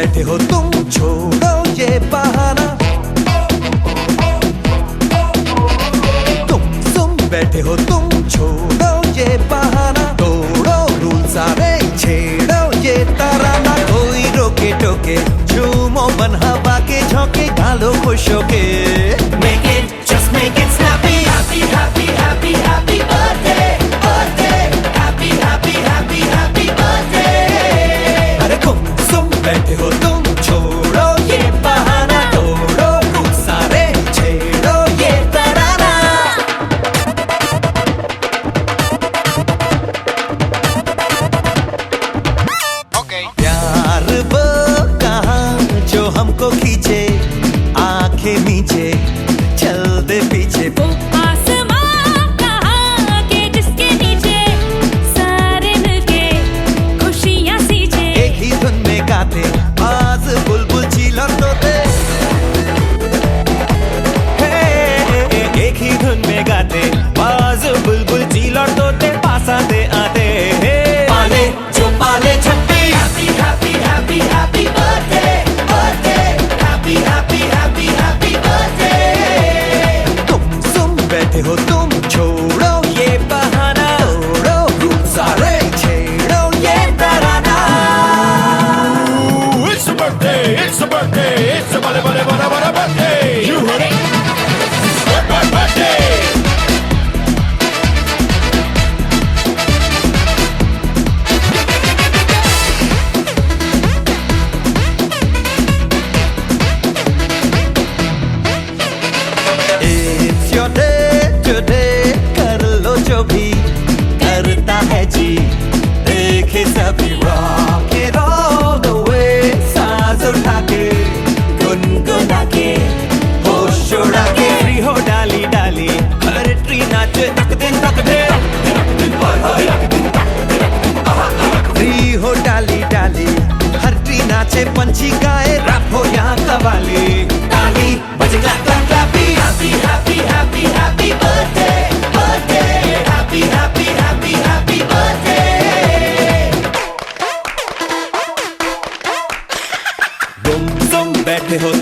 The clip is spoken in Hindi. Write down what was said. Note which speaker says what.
Speaker 1: बैठे हो तुम, छोड़ो ये बहाना। तुम बैठे हो तुम, छोड़ो ये बहाना। तोड़ो रूल सारे, छेड़ो ये तराना। कोई रोके टोके, झूमो मन हवा के झोंके, गालो खुश होके। Make it, just make it snappy. Happy, happy, happy, happy birthday, birthday. Happy, happy, happy, happy birthday. अरे तुम बैठे हो तुम, छोड़ो ये बहाना। तोड़ो रूल सारे, छेड़ो ये तराना।
Speaker 2: Okay.
Speaker 1: प्यार वो कहाँ जो हमको खींचे, आंखें नीचे चल दे पीछे।
Speaker 3: वो आसमां कहाँ के जिसके नीचे सारे मिलके खुशियाँ सींचे।
Speaker 1: एक ही धुन में गाते बाज बुलबुल चील और तोते। एक ही धुन में गाते बाज बुलबुल चील और तोते। पास आते आते पाले जो पाले छप्पी। Happy, happy, happy, happy birthday, birthday. Happy, happy, happy, happy birthday. तुम बैठे हो तुम, छोड़ो ये बहाना। तोड़ो रूल सारे, छेड़ो ये तराना।
Speaker 2: It's a birthday, it's a birthday, it's a birthday. You heard it. Birthday.
Speaker 1: It's your day today, कर लो जो भी करता है जी। देखे सभी rock it all the way, सांस उठा के गुनगुना के होश उड़ा के। फ्री हो डाली डाली हर ट्री नाचे तक दिन तक दे। फ्री हो डाली डाली हर ट्री नाचे, पंछी गाए रैप हो यहाँ कवाली। ताली बजे clap clap clappy. Happy, happy, happy, happy birthday, birthday. Happy, happy, happy, happy birthday. तुम बैठे हो